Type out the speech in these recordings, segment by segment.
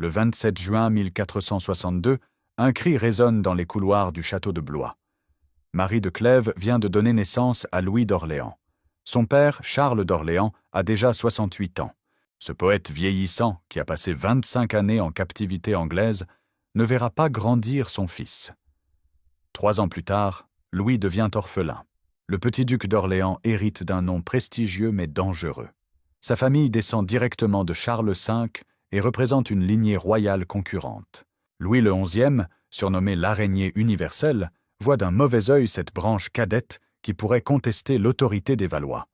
Le 27 juin 1462, un cri résonne dans les couloirs du château de Blois. Marie de Clèves vient de donner naissance à Louis d'Orléans. Son père, Charles d'Orléans, a déjà 68 ans. Ce poète vieillissant, qui a passé 25 années en captivité anglaise, ne verra pas grandir son fils. 3 ans plus tard, Louis devient orphelin. Le petit duc d'Orléans hérite d'un nom prestigieux mais dangereux. Sa famille descend directement de Charles V et représente une lignée royale concurrente. Louis le XIe, surnommé l'araignée universelle, voit d'un mauvais œil cette branche cadette qui pourrait contester l'autorité des Valois.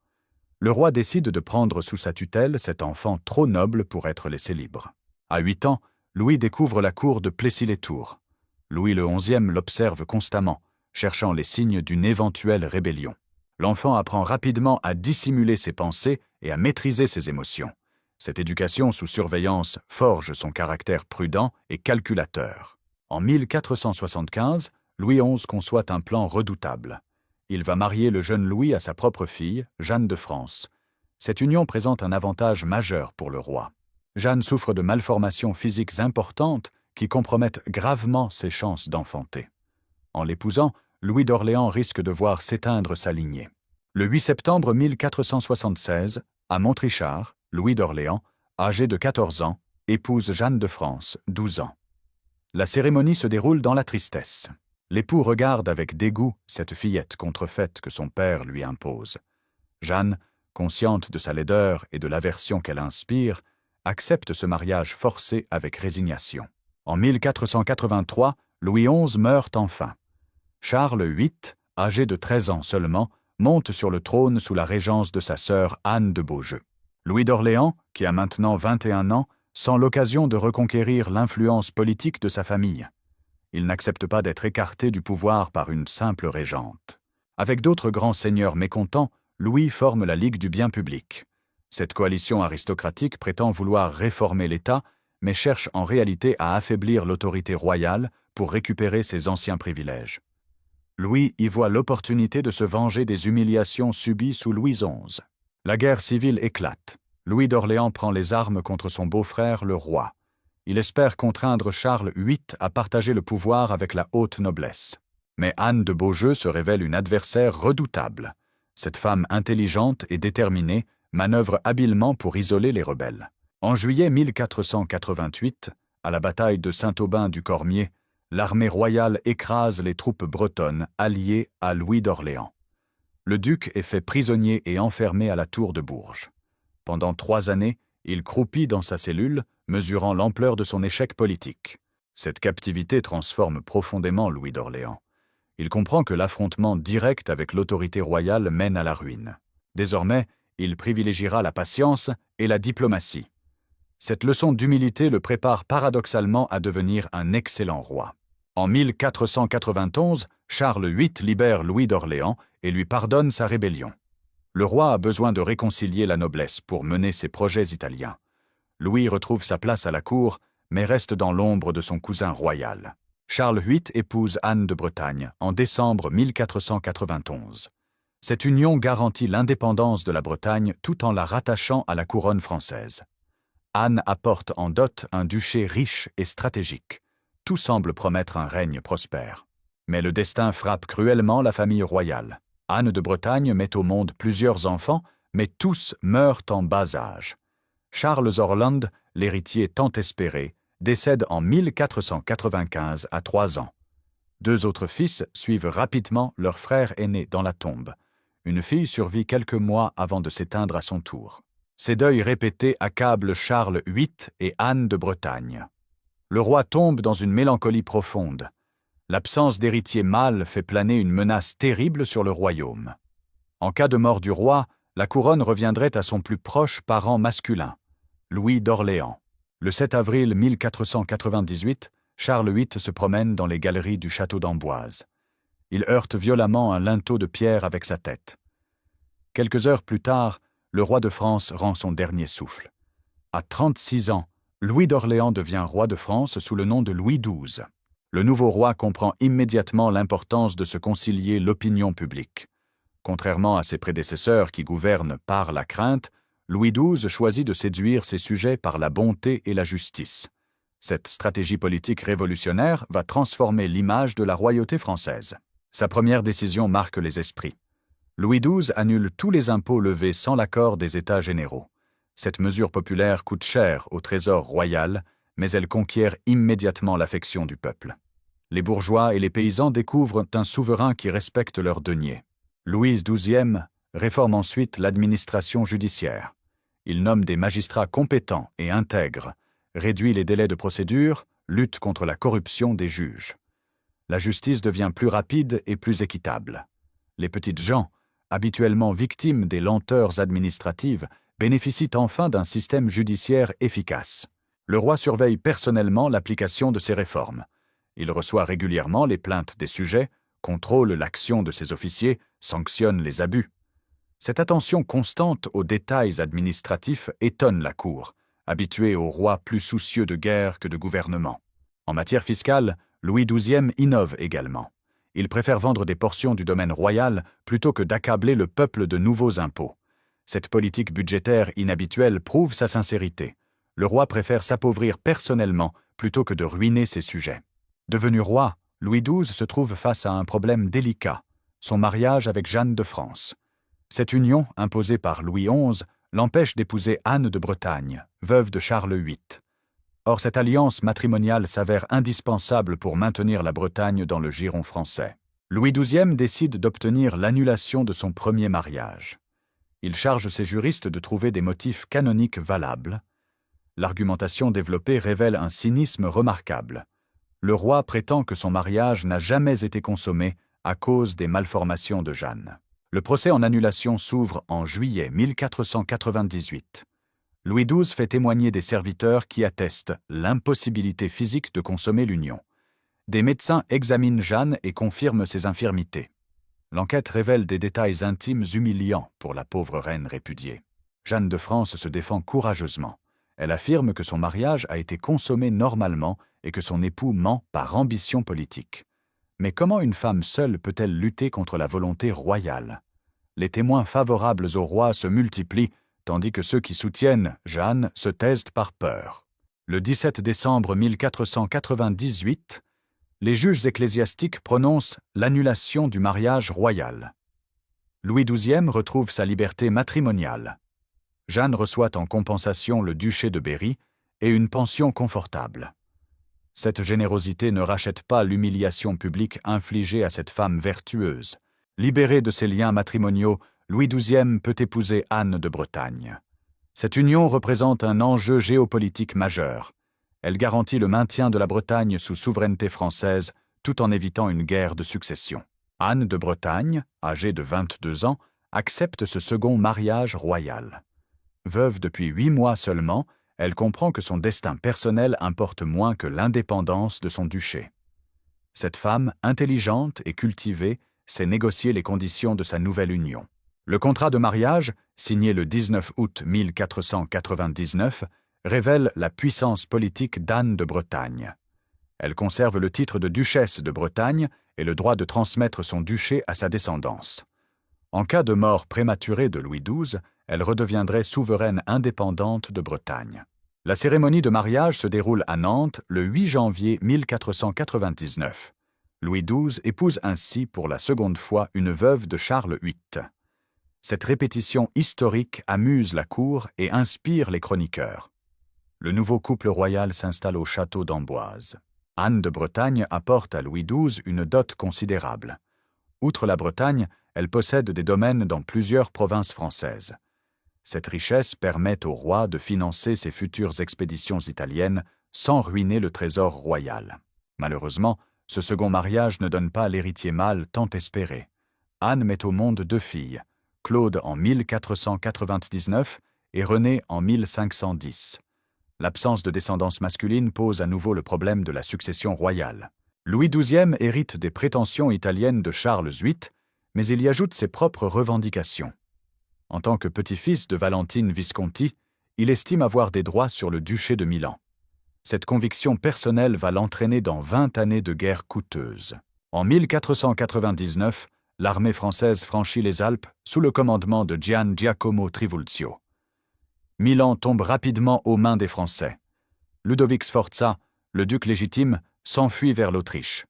Le roi décide de prendre sous sa tutelle cet enfant trop noble pour être laissé libre. À 8 ans, Louis découvre la cour de Plessis-les-Tours. Louis le XI l'observe constamment, cherchant les signes d'une éventuelle rébellion. L'enfant apprend rapidement à dissimuler ses pensées et à maîtriser ses émotions. Cette éducation sous surveillance forge son caractère prudent et calculateur. En 1475, Louis XI conçoit un plan redoutable. Il va marier le jeune Louis à sa propre fille, Jeanne de France. Cette union présente un avantage majeur pour le roi. Jeanne souffre de malformations physiques importantes qui compromettent gravement ses chances d'enfanter. En l'épousant, Louis d'Orléans risque de voir s'éteindre sa lignée. Le 8 septembre 1476, à Montrichard, Louis d'Orléans, âgé de 14 ans, épouse Jeanne de France, 12 ans. La cérémonie se déroule dans la tristesse. L'époux regarde avec dégoût cette fillette contrefaite que son père lui impose. Jeanne, consciente de sa laideur et de l'aversion qu'elle inspire, accepte ce mariage forcé avec résignation. En 1483, Louis XI meurt enfin. Charles VIII, âgé de 13 ans seulement, monte sur le trône sous la régence de sa sœur Anne de Beaujeu. Louis d'Orléans, qui a maintenant 21 ans, sent l'occasion de reconquérir l'influence politique de sa famille. Il n'accepte pas d'être écarté du pouvoir par une simple régente. Avec d'autres grands seigneurs mécontents, Louis forme la Ligue du bien public. Cette coalition aristocratique prétend vouloir réformer l'État, mais cherche en réalité à affaiblir l'autorité royale pour récupérer ses anciens privilèges. Louis y voit l'opportunité de se venger des humiliations subies sous Louis XI. La guerre civile éclate. Louis d'Orléans prend les armes contre son beau-frère, le roi. Il espère contraindre Charles VIII à partager le pouvoir avec la haute noblesse. Mais Anne de Beaujeu se révèle une adversaire redoutable. Cette femme intelligente et déterminée manœuvre habilement pour isoler les rebelles. En juillet 1488, à la bataille de Saint-Aubin-du-Cormier, l'armée royale écrase les troupes bretonnes alliées à Louis d'Orléans. Le duc est fait prisonnier et enfermé à la tour de Bourges. Pendant 3 années, il croupit dans sa cellule, mesurant l'ampleur de son échec politique. Cette captivité transforme profondément Louis d'Orléans. Il comprend que l'affrontement direct avec l'autorité royale mène à la ruine. Désormais, il privilégiera la patience et la diplomatie. Cette leçon d'humilité le prépare paradoxalement à devenir un excellent roi. En 1491, Charles VIII libère Louis d'Orléans et lui pardonne sa rébellion. Le roi a besoin de réconcilier la noblesse pour mener ses projets italiens. Louis retrouve sa place à la cour, mais reste dans l'ombre de son cousin royal. Charles VIII épouse Anne de Bretagne en décembre 1491. Cette union garantit l'indépendance de la Bretagne tout en la rattachant à la couronne française. Anne apporte en dot un duché riche et stratégique. Tout semble promettre un règne prospère. Mais le destin frappe cruellement la famille royale. Anne de Bretagne met au monde plusieurs enfants, mais tous meurent en bas âge. Charles Orlando, l'héritier tant espéré, décède en 1495 à 3 ans. 2 autres fils suivent rapidement leur frère aîné dans la tombe. Une fille survit quelques mois avant de s'éteindre à son tour. Ces deuils répétés accablent Charles VIII et Anne de Bretagne. Le roi tombe dans une mélancolie profonde. L'absence d'héritier mâle fait planer une menace terrible sur le royaume. En cas de mort du roi, la couronne reviendrait à son plus proche parent masculin, Louis d'Orléans. Le 7 avril 1498, Charles VIII se promène dans les galeries du château d'Amboise. Il heurte violemment un linteau de pierre avec sa tête. Quelques heures plus tard, le roi de France rend son dernier souffle. À 36 ans, Louis d'Orléans devient roi de France sous le nom de Louis XII. Le nouveau roi comprend immédiatement l'importance de se concilier l'opinion publique. Contrairement à ses prédécesseurs qui gouvernent par la crainte, Louis XII choisit de séduire ses sujets par la bonté et la justice. Cette stratégie politique révolutionnaire va transformer l'image de la royauté française. Sa première décision marque les esprits. Louis XII annule tous les impôts levés sans l'accord des États généraux. Cette mesure populaire coûte cher au trésor royal, mais elle conquiert immédiatement l'affection du peuple. Les bourgeois et les paysans découvrent un souverain qui respecte leurs deniers. Louis XII réforme ensuite l'administration judiciaire. Il nomme des magistrats compétents et intègres, réduit les délais de procédure, lutte contre la corruption des juges. La justice devient plus rapide et plus équitable. Les petites gens, habituellement victimes des lenteurs administratives, bénéficient enfin d'un système judiciaire efficace. Le roi surveille personnellement l'application de ces réformes. Il reçoit régulièrement les plaintes des sujets, contrôle l'action de ses officiers, sanctionne les abus. Cette attention constante aux détails administratifs étonne la cour, habituée aux rois plus soucieux de guerre que de gouvernement. En matière fiscale, Louis XII innove également. Il préfère vendre des portions du domaine royal plutôt que d'accabler le peuple de nouveaux impôts. Cette politique budgétaire inhabituelle prouve sa sincérité. Le roi préfère s'appauvrir personnellement plutôt que de ruiner ses sujets. Devenu roi, Louis XII se trouve face à un problème délicat, son mariage avec Jeanne de France. Cette union, imposée par Louis XI, l'empêche d'épouser Anne de Bretagne, veuve de Charles VIII. Or, cette alliance matrimoniale s'avère indispensable pour maintenir la Bretagne dans le giron français. Louis XII décide d'obtenir l'annulation de son premier mariage. Il charge ses juristes de trouver des motifs canoniques valables. L'argumentation développée révèle un cynisme remarquable. Le roi prétend que son mariage n'a jamais été consommé à cause des malformations de Jeanne. Le procès en annulation s'ouvre en juillet 1498. Louis XII fait témoigner des serviteurs qui attestent l'impossibilité physique de consommer l'union. Des médecins examinent Jeanne et confirment ses infirmités. L'enquête révèle des détails intimes humiliants pour la pauvre reine répudiée. Jeanne de France se défend courageusement. Elle affirme que son mariage a été consommé normalement et que son époux ment par ambition politique. Mais comment une femme seule peut-elle lutter contre la volonté royale? Les témoins favorables au roi se multiplient, tandis que ceux qui soutiennent Jeanne se taisent par peur. Le 17 décembre 1498, les juges ecclésiastiques prononcent l'annulation du mariage royal. Louis XII retrouve sa liberté matrimoniale. Jeanne reçoit en compensation le duché de Berry et une pension confortable. Cette générosité ne rachète pas l'humiliation publique infligée à cette femme vertueuse. Libéré de ses liens matrimoniaux, Louis XII peut épouser Anne de Bretagne. Cette union représente un enjeu géopolitique majeur. Elle garantit le maintien de la Bretagne sous souveraineté française, tout en évitant une guerre de succession. Anne de Bretagne, âgée de 22 ans, accepte ce second mariage royal. Veuve depuis 8 mois seulement, elle comprend que son destin personnel importe moins que l'indépendance de son duché. Cette femme, intelligente et cultivée, sait négocier les conditions de sa nouvelle union. Le contrat de mariage, signé le 19 août 1499, révèle la puissance politique d'Anne de Bretagne. Elle conserve le titre de duchesse de Bretagne et le droit de transmettre son duché à sa descendance. En cas de mort prématurée de Louis XII, elle redeviendrait souveraine indépendante de Bretagne. La cérémonie de mariage se déroule à Nantes le 8 janvier 1499. Louis XII épouse ainsi pour la seconde fois une veuve de Charles VIII. Cette répétition historique amuse la cour et inspire les chroniqueurs. Le nouveau couple royal s'installe au château d'Amboise. Anne de Bretagne apporte à Louis XII une dot considérable. Outre la Bretagne, elle possède des domaines dans plusieurs provinces françaises. Cette richesse permet au roi de financer ses futures expéditions italiennes sans ruiner le trésor royal. Malheureusement, ce second mariage ne donne pas l'héritier mâle tant espéré. Anne met au monde 2 filles, Claude en 1499 et Renée en 1510. L'absence de descendance masculine pose à nouveau le problème de la succession royale. Louis XII hérite des prétentions italiennes de Charles VIII, mais il y ajoute ses propres revendications. En tant que petit-fils de Valentine Visconti, il estime avoir des droits sur le duché de Milan. Cette conviction personnelle va l'entraîner dans 20 années de guerre coûteuse. En 1499, l'armée française franchit les Alpes sous le commandement de Gian Giacomo Trivulzio. Milan tombe rapidement aux mains des Français. Ludovic Sforza, le duc légitime s'enfuit vers l'Autriche.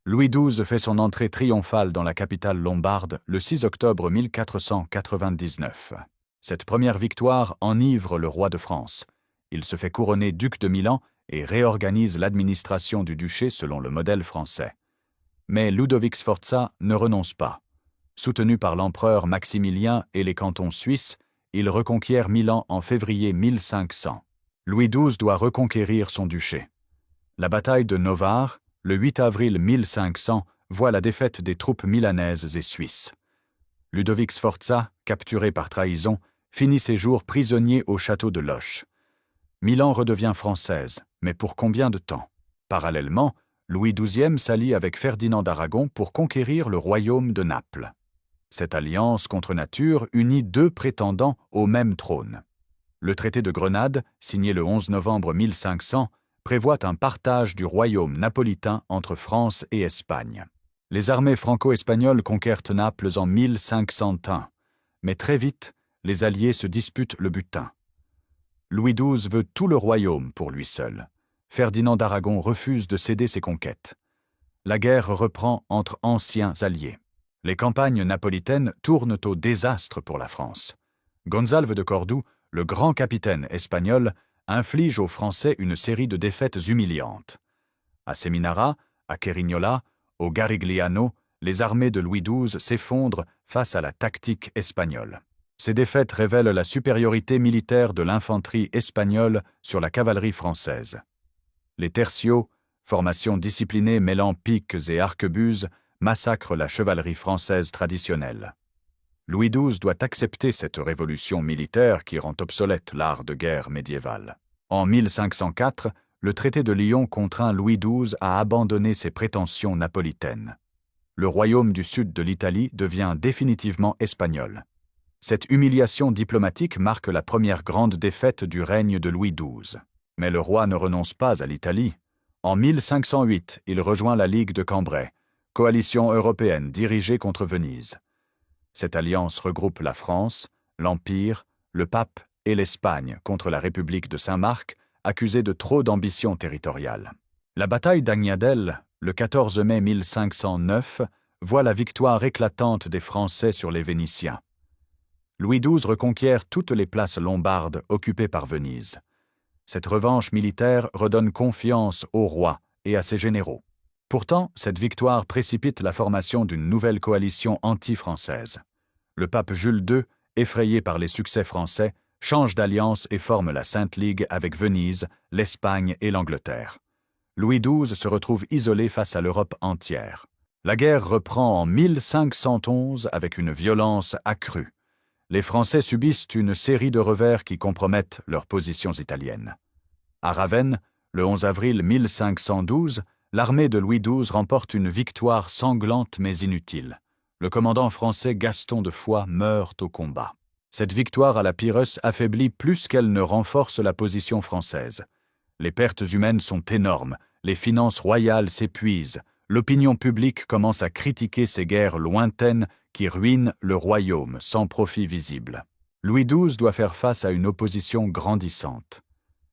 Louis XII fait son entrée triomphale dans la capitale lombarde le 6 octobre 1499. Cette première victoire enivre le roi de France. Il se fait couronner duc de Milan et réorganise l'administration du duché selon le modèle français. Mais Ludovic Sforza ne renonce pas. Soutenu par l'empereur Maximilien et les cantons suisses, il reconquiert Milan en février 1500. Louis XII doit reconquérir son duché. La bataille de Novare, le 8 avril 1500, voit la défaite des troupes milanaises et suisses. Ludovic Sforza, capturé par trahison, finit ses jours prisonnier au château de Loches. Milan redevient française, mais pour combien de temps? Parallèlement, Louis XII s'allie avec Ferdinand d'Aragon pour conquérir le royaume de Naples. Cette alliance contre nature unit deux prétendants au même trône. Le traité de Grenade, signé le 11 novembre 1500, prévoit un partage du royaume napolitain entre France et Espagne. Les armées franco-espagnoles conquièrent Naples en 1501, mais très vite, les alliés se disputent le butin. Louis XII veut tout le royaume pour lui seul. Ferdinand d'Aragon refuse de céder ses conquêtes. La guerre reprend entre anciens alliés. Les campagnes napolitaines tournent au désastre pour la France. Gonzalve de Cordoue, le grand capitaine espagnol, inflige aux Français une série de défaites humiliantes. À Seminara, à Cerignola, au Garigliano, les armées de Louis XII s'effondrent face à la tactique espagnole. Ces défaites révèlent la supériorité militaire de l'infanterie espagnole sur la cavalerie française. Les tercios, formation disciplinée mêlant piques et arquebuses, massacrent la chevalerie française traditionnelle. Louis XII doit accepter cette révolution militaire qui rend obsolète l'art de guerre médiéval. En 1504, le traité de Lyon contraint Louis XII à abandonner ses prétentions napolitaines. Le royaume du sud de l'Italie devient définitivement espagnol. Cette humiliation diplomatique marque la première grande défaite du règne de Louis XII. Mais le roi ne renonce pas à l'Italie. En 1508, il rejoint la Ligue de Cambrai, coalition européenne dirigée contre Venise. Cette alliance regroupe la France, l'Empire, le pape et l'Espagne contre la République de Saint-Marc, accusée de trop d'ambition territoriale. La bataille d'Agnadel, le 14 mai 1509, voit la victoire éclatante des Français sur les Vénitiens. Louis XII reconquiert toutes les places lombardes occupées par Venise. Cette revanche militaire redonne confiance au roi et à ses généraux. Pourtant, cette victoire précipite la formation d'une nouvelle coalition anti-française. Le pape Jules II, effrayé par les succès français, change d'alliance et forme la Sainte Ligue avec Venise, l'Espagne et l'Angleterre. Louis XII se retrouve isolé face à l'Europe entière. La guerre reprend en 1511 avec une violence accrue. Les Français subissent une série de revers qui compromettent leurs positions italiennes. À Ravenne, le 11 avril 1512, l'armée de Louis XII remporte une victoire sanglante mais inutile. Le commandant français Gaston de Foix meurt au combat. Cette victoire à la Pyrrhus affaiblit plus qu'elle ne renforce la position française. Les pertes humaines sont énormes, les finances royales s'épuisent, l'opinion publique commence à critiquer ces guerres lointaines qui ruinent le royaume sans profit visible. Louis XII doit faire face à une opposition grandissante.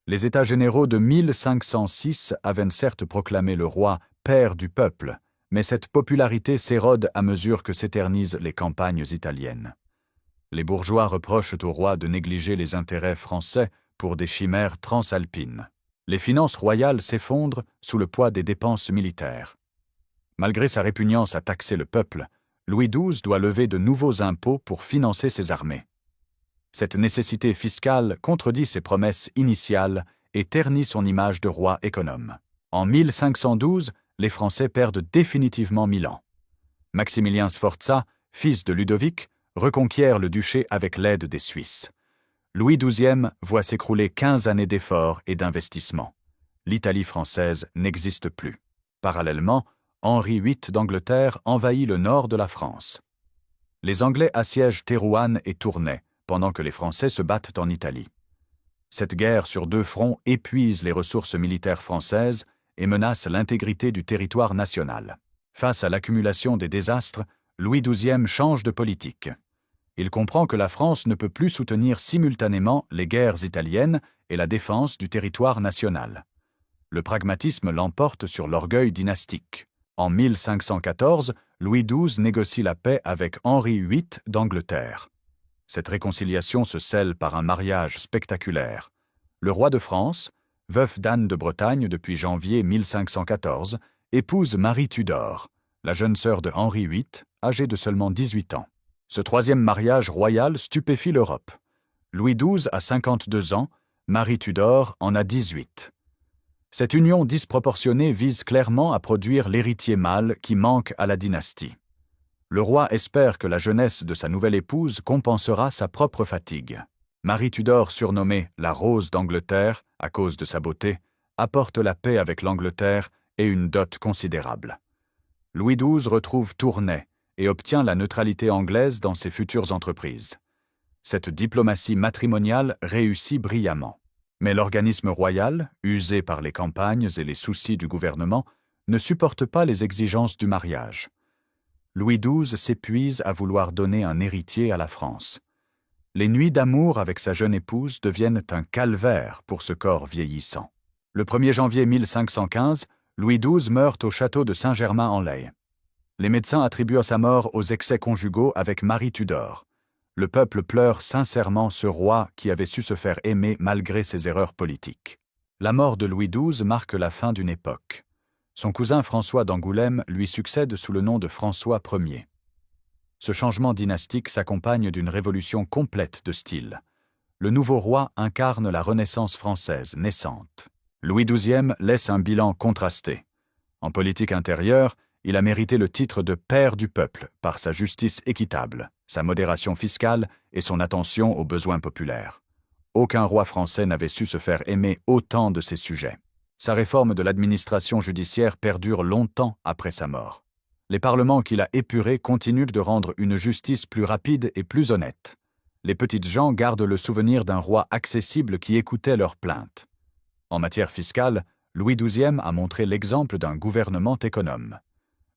Les États généraux de 1506 avaient certes proclamé le roi « père du peuple », mais cette popularité s'érode à mesure que s'éternisent les campagnes italiennes. Les bourgeois reprochent au roi de négliger les intérêts français pour des chimères transalpines. Les finances royales s'effondrent sous le poids des dépenses militaires. Malgré sa répugnance à taxer le peuple, Louis XII doit lever de nouveaux impôts pour financer ses armées. Cette nécessité fiscale contredit ses promesses initiales et ternit son image de roi économe. En 1512, les Français perdent définitivement Milan. Maximilien Sforza, fils de Ludovic, reconquiert le duché avec l'aide des Suisses. Louis XII voit s'écrouler 15 années d'efforts et d'investissements. L'Italie française n'existe plus. Parallèlement, Henri VIII d'Angleterre envahit le nord de la France. Les Anglais assiègent Thérouanne et Tournai, pendant que les Français se battent en Italie. Cette guerre sur deux fronts épuise les ressources militaires françaises et menace l'intégrité du territoire national. Face à l'accumulation des désastres, Louis XII change de politique. Il comprend que la France ne peut plus soutenir simultanément les guerres italiennes et la défense du territoire national. Le pragmatisme l'emporte sur l'orgueil dynastique. En 1514, Louis XII négocie la paix avec Henri VIII d'Angleterre. Cette réconciliation se scelle par un mariage spectaculaire. Le roi de France, veuf d'Anne de Bretagne depuis janvier 1514, épouse Marie Tudor, la jeune sœur de Henri VIII, âgée de seulement 18 ans. Ce troisième mariage royal stupéfie l'Europe. Louis XII a 52 ans, Marie Tudor en a 18. Cette union disproportionnée vise clairement à produire l'héritier mâle qui manque à la dynastie. Le roi espère que la jeunesse de sa nouvelle épouse compensera sa propre fatigue. Marie Tudor, surnommée la Rose d'Angleterre à cause de sa beauté, apporte la paix avec l'Angleterre et une dot considérable. Louis XII retrouve Tournai et obtient la neutralité anglaise dans ses futures entreprises. Cette diplomatie matrimoniale réussit brillamment. Mais l'organisme royal, usé par les campagnes et les soucis du gouvernement, ne supporte pas les exigences du mariage. Louis XII s'épuise à vouloir donner un héritier à la France. Les nuits d'amour avec sa jeune épouse deviennent un calvaire pour ce corps vieillissant. Le 1er janvier 1515, Louis XII meurt au château de Saint-Germain-en-Laye. Les médecins attribuent à sa mort aux excès conjugaux avec Marie Tudor. Le peuple pleure sincèrement ce roi qui avait su se faire aimer malgré ses erreurs politiques. La mort de Louis XII marque la fin d'une époque. Son cousin François d'Angoulême lui succède sous le nom de François Ier. Ce changement dynastique s'accompagne d'une révolution complète de style. Le nouveau roi incarne la Renaissance française naissante. Louis XII laisse un bilan contrasté. En politique intérieure, il a mérité le titre de père du peuple par sa justice équitable, sa modération fiscale et son attention aux besoins populaires. Aucun roi français n'avait su se faire aimer autant de ses sujets. Sa réforme de l'administration judiciaire perdure longtemps après sa mort. Les parlements qu'il a épurés continuent de rendre une justice plus rapide et plus honnête. Les petites gens gardent le souvenir d'un roi accessible qui écoutait leurs plaintes. En matière fiscale, Louis XII a montré l'exemple d'un gouvernement économe.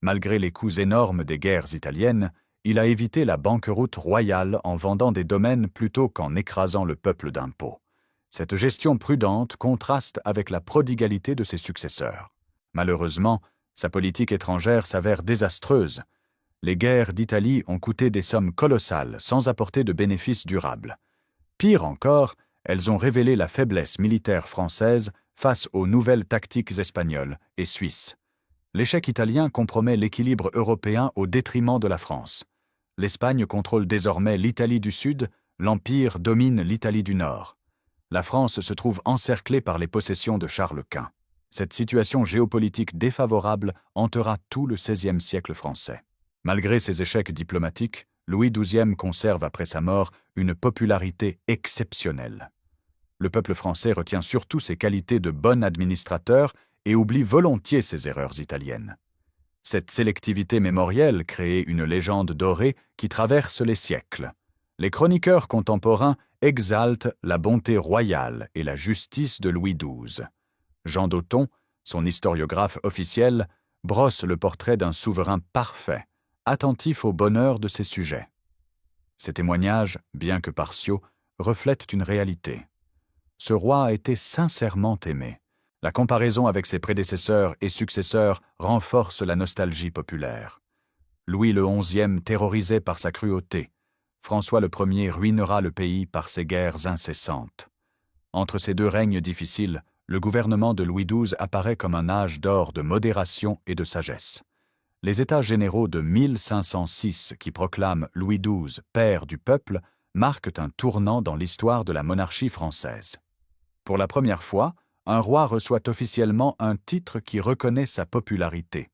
Malgré les coûts énormes des guerres italiennes, il a évité la banqueroute royale en vendant des domaines plutôt qu'en écrasant le peuple d'impôts. Cette gestion prudente contraste avec la prodigalité de ses successeurs. Malheureusement, sa politique étrangère s'avère désastreuse. Les guerres d'Italie ont coûté des sommes colossales sans apporter de bénéfices durables. Pire encore, elles ont révélé la faiblesse militaire française face aux nouvelles tactiques espagnoles et suisses. L'échec italien compromet l'équilibre européen au détriment de la France. L'Espagne contrôle désormais l'Italie du Sud, l'Empire domine l'Italie du Nord. La France se trouve encerclée par les possessions de Charles Quint. Cette situation géopolitique défavorable hantera tout le XVIe siècle français. Malgré ses échecs diplomatiques, Louis XII conserve après sa mort une popularité exceptionnelle. Le peuple français retient surtout ses qualités de bon administrateur et oublie volontiers ses erreurs italiennes. Cette sélectivité mémorielle crée une légende dorée qui traverse les siècles. Les chroniqueurs contemporains exaltent la bonté royale et la justice de Louis XII. Jean d'Auton, son historiographe officiel, brosse le portrait d'un souverain parfait, attentif au bonheur de ses sujets. Ces témoignages, bien que partiaux, reflètent une réalité. Ce roi a été sincèrement aimé. La comparaison avec ses prédécesseurs et successeurs renforce la nostalgie populaire. Louis XI terrorisé par sa cruauté. François Ier ruinera le pays par ses guerres incessantes. Entre ces deux règnes difficiles, le gouvernement de Louis XII apparaît comme un âge d'or de modération et de sagesse. Les États généraux de 1506 qui proclament Louis XII père du peuple marquent un tournant dans l'histoire de la monarchie française. Pour la première fois, un roi reçoit officiellement un titre qui reconnaît sa popularité.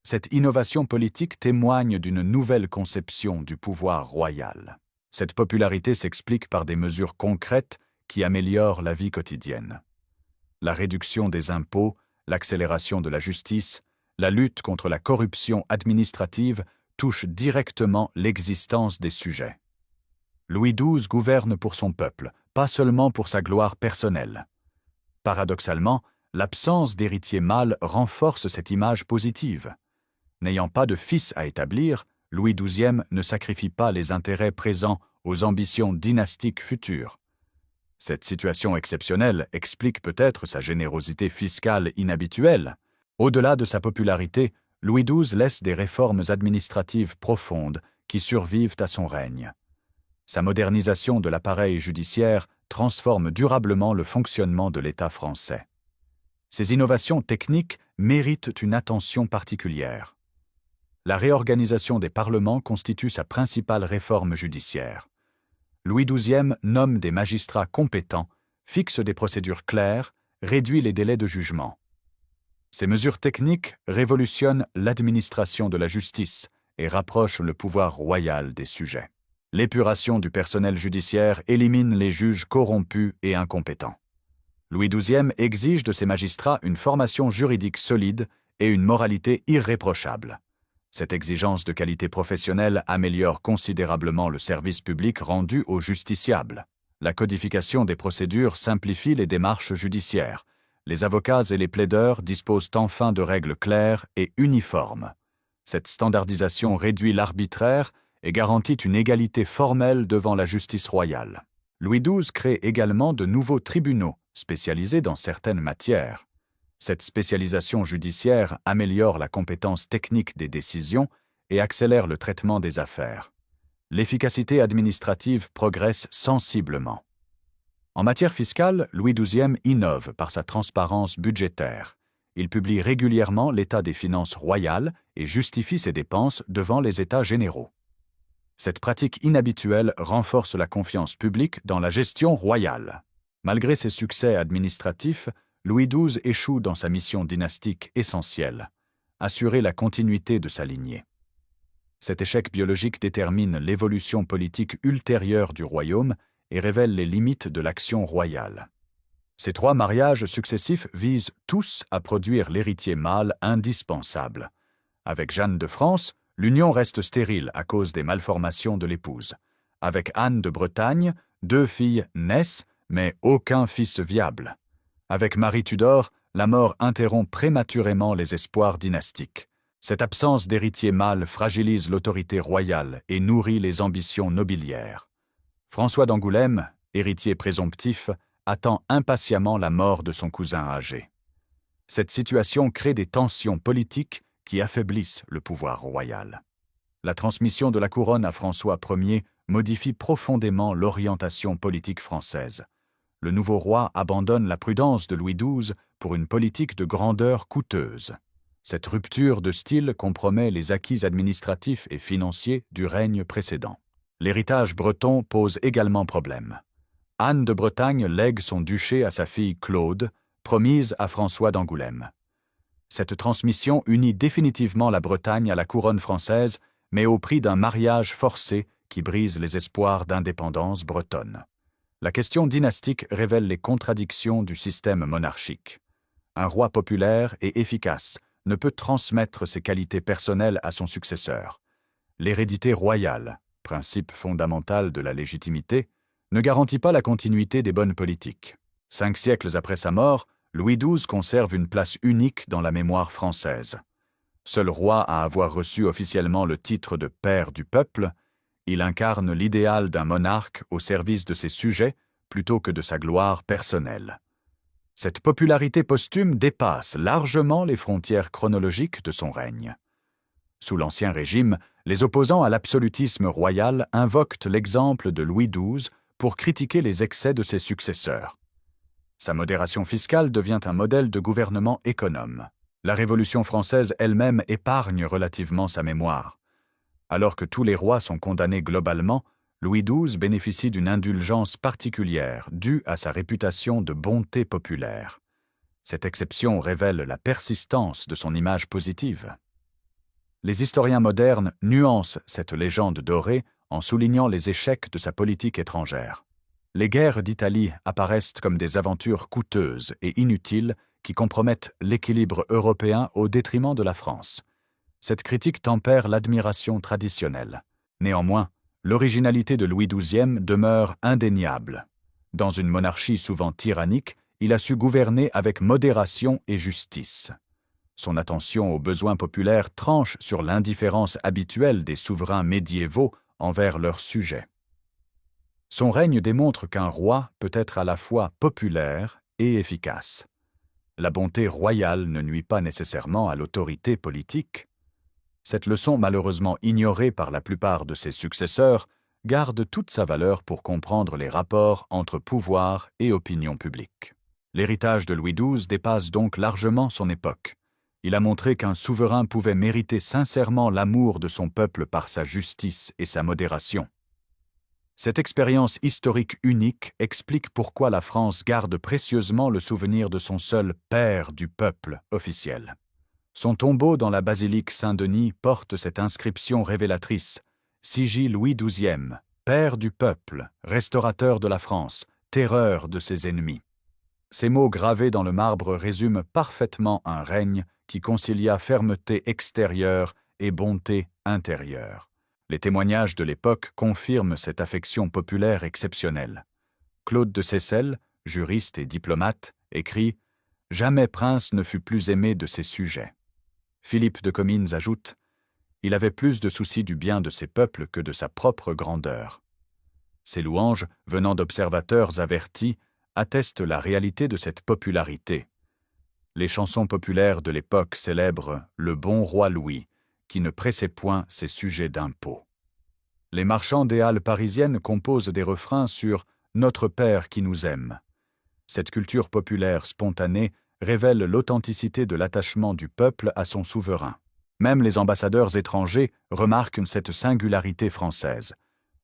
Cette innovation politique témoigne d'une nouvelle conception du pouvoir royal. Cette popularité s'explique par des mesures concrètes qui améliorent la vie quotidienne. La réduction des impôts, l'accélération de la justice, la lutte contre la corruption administrative touchent directement l'existence des sujets. Louis XII gouverne pour son peuple, pas seulement pour sa gloire personnelle. Paradoxalement, l'absence d'héritier mâle renforce cette image positive. N'ayant pas de fils à établir, Louis XII ne sacrifie pas les intérêts présents aux ambitions dynastiques futures. Cette situation exceptionnelle explique peut-être sa générosité fiscale inhabituelle. Au-delà de sa popularité, Louis XII laisse des réformes administratives profondes qui survivent à son règne. Sa modernisation de l'appareil judiciaire transforme durablement le fonctionnement de l'État français. Ces innovations techniques méritent une attention particulière. La réorganisation des parlements constitue sa principale réforme judiciaire. Louis XII nomme des magistrats compétents, fixe des procédures claires, réduit les délais de jugement. Ces mesures techniques révolutionnent l'administration de la justice et rapprochent le pouvoir royal des sujets. L'épuration du personnel judiciaire élimine les juges corrompus et incompétents. Louis XII exige de ses magistrats une formation juridique solide et une moralité irréprochable. Cette exigence de qualité professionnelle améliore considérablement le service public rendu aux justiciables. La codification des procédures simplifie les démarches judiciaires. Les avocats et les plaideurs disposent enfin de règles claires et uniformes. Cette standardisation réduit l'arbitraire et garantit une égalité formelle devant la justice royale. Louis XII crée également de nouveaux tribunaux spécialisés dans certaines matières. Cette spécialisation judiciaire améliore la compétence technique des décisions et accélère le traitement des affaires. L'efficacité administrative progresse sensiblement. En matière fiscale, Louis XII innove par sa transparence budgétaire. Il publie régulièrement l'état des finances royales et justifie ses dépenses devant les États généraux. Cette pratique inhabituelle renforce la confiance publique dans la gestion royale. Malgré ses succès administratifs, Louis XII échoue dans sa mission dynastique essentielle, assurer la continuité de sa lignée. Cet échec biologique détermine l'évolution politique ultérieure du royaume et révèle les limites de l'action royale. Ces 3 mariages successifs visent tous à produire l'héritier mâle indispensable. Avec Jeanne de France, l'union reste stérile à cause des malformations de l'épouse. Avec Anne de Bretagne, 2 filles naissent, mais aucun fils viable. Avec Marie Tudor, la mort interrompt prématurément les espoirs dynastiques. Cette absence d'héritier mâle fragilise l'autorité royale et nourrit les ambitions nobiliaires. François d'Angoulême, héritier présomptif, attend impatiemment la mort de son cousin âgé. Cette situation crée des tensions politiques qui affaiblissent le pouvoir royal. La transmission de la couronne à François Ier modifie profondément l'orientation politique française. Le nouveau roi abandonne la prudence de Louis XII pour une politique de grandeur coûteuse. Cette rupture de style compromet les acquis administratifs et financiers du règne précédent. L'héritage breton pose également problème. Anne de Bretagne lègue son duché à sa fille Claude, promise à François d'Angoulême. Cette transmission unit définitivement la Bretagne à la couronne française, mais au prix d'un mariage forcé qui brise les espoirs d'indépendance bretonne. La question dynastique révèle les contradictions du système monarchique. Un roi populaire et efficace ne peut transmettre ses qualités personnelles à son successeur. L'hérédité royale, principe fondamental de la légitimité, ne garantit pas la continuité des bonnes politiques. 5 siècles après sa mort, Louis XII conserve une place unique dans la mémoire française. Seul roi à avoir reçu officiellement le titre de père du peuple, il incarne l'idéal d'un monarque au service de ses sujets plutôt que de sa gloire personnelle. Cette popularité posthume dépasse largement les frontières chronologiques de son règne. Sous l'Ancien Régime, les opposants à l'absolutisme royal invoquent l'exemple de Louis XII pour critiquer les excès de ses successeurs. Sa modération fiscale devient un modèle de gouvernement économe. La Révolution française elle-même épargne relativement sa mémoire. Alors que tous les rois sont condamnés globalement, Louis XII bénéficie d'une indulgence particulière due à sa réputation de bonté populaire. Cette exception révèle la persistance de son image positive. Les historiens modernes nuancent cette légende dorée en soulignant les échecs de sa politique étrangère. Les guerres d'Italie apparaissent comme des aventures coûteuses et inutiles qui compromettent l'équilibre européen au détriment de la France. Cette critique tempère l'admiration traditionnelle. Néanmoins, l'originalité de Louis XII demeure indéniable. Dans une monarchie souvent tyrannique, il a su gouverner avec modération et justice. Son attention aux besoins populaires tranche sur l'indifférence habituelle des souverains médiévaux envers leurs sujets. Son règne démontre qu'un roi peut être à la fois populaire et efficace. La bonté royale ne nuit pas nécessairement à l'autorité politique. Cette leçon, malheureusement ignorée par la plupart de ses successeurs, garde toute sa valeur pour comprendre les rapports entre pouvoir et opinion publique. L'héritage de Louis XII dépasse donc largement son époque. Il a montré qu'un souverain pouvait mériter sincèrement l'amour de son peuple par sa justice et sa modération. Cette expérience historique unique explique pourquoi la France garde précieusement le souvenir de son seul « père du peuple » officiel. Son tombeau dans la basilique Saint-Denis porte cette inscription révélatrice « Sigil Louis XII, père du peuple, restaurateur de la France, terreur de ses ennemis ». Ces mots gravés dans le marbre résument parfaitement un règne qui concilia fermeté extérieure et bonté intérieure. Les témoignages de l'époque confirment cette affection populaire exceptionnelle. Claude de Seyssel, juriste et diplomate, écrit « Jamais prince ne fut plus aimé de ses sujets ». Philippe de Comines ajoute « Il avait plus de souci du bien de ses peuples que de sa propre grandeur ». Ces louanges, venant d'observateurs avertis, attestent la réalité de cette popularité. Les chansons populaires de l'époque célèbrent le bon roi Louis, qui ne pressait point ses sujets d'impôts. Les marchands des halles parisiennes composent des refrains sur « Notre Père qui nous aime ». Cette culture populaire spontanée révèle l'authenticité de l'attachement du peuple à son souverain. Même les ambassadeurs étrangers remarquent cette singularité française.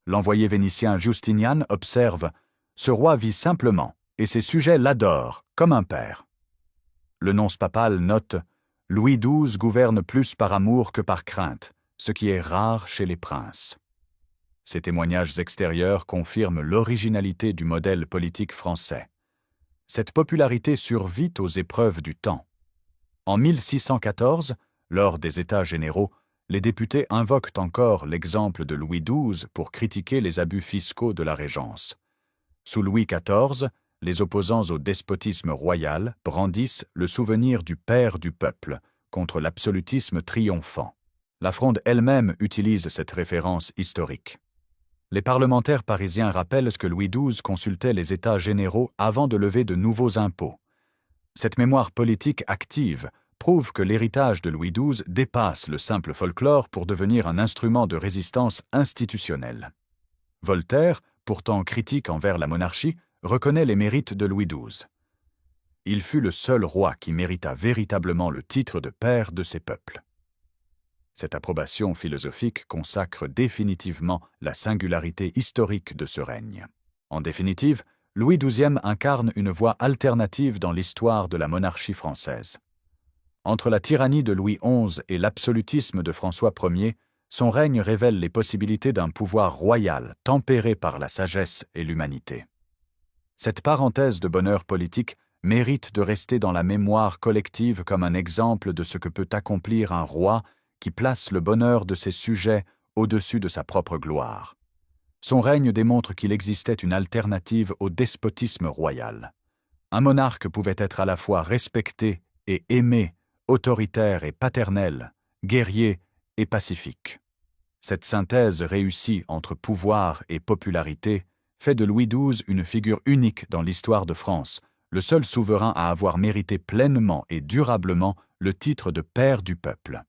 L'envoyé vénitien Justinian observe « Ce roi vit simplement, et ses sujets l'adorent, comme un père ». Le nonce papal note « Louis XII gouverne plus par amour que par crainte, ce qui est rare chez les princes ». Ces témoignages extérieurs confirment l'originalité du modèle politique français. Cette popularité survit aux épreuves du temps. En 1614, lors des États généraux, les députés invoquent encore l'exemple de Louis XII pour critiquer les abus fiscaux de la Régence. Sous Louis XIV, les opposants au despotisme royal brandissent le souvenir du père du peuple contre l'absolutisme triomphant. La Fronde elle-même utilise cette référence historique. Les parlementaires parisiens rappellent que Louis XII consultait les États généraux avant de lever de nouveaux impôts. Cette mémoire politique active prouve que l'héritage de Louis XII dépasse le simple folklore pour devenir un instrument de résistance institutionnelle. Voltaire, pourtant critique envers la monarchie, reconnaît les mérites de Louis XII. Il fut le seul roi qui mérita véritablement le titre de père de ses peuples. Cette approbation philosophique consacre définitivement la singularité historique de ce règne. En définitive, Louis XII incarne une voie alternative dans l'histoire de la monarchie française. Entre la tyrannie de Louis XI et l'absolutisme de François Ier, son règne révèle les possibilités d'un pouvoir royal tempéré par la sagesse et l'humanité. Cette parenthèse de bonheur politique mérite de rester dans la mémoire collective comme un exemple de ce que peut accomplir un roi qui place le bonheur de ses sujets au-dessus de sa propre gloire. Son règne démontre qu'il existait une alternative au despotisme royal. Un monarque pouvait être à la fois respecté et aimé, autoritaire et paternel, guerrier et pacifique. Cette synthèse réussie entre pouvoir et popularité fait de Louis XII une figure unique dans l'histoire de France, le seul souverain à avoir mérité pleinement et durablement le titre de père du peuple.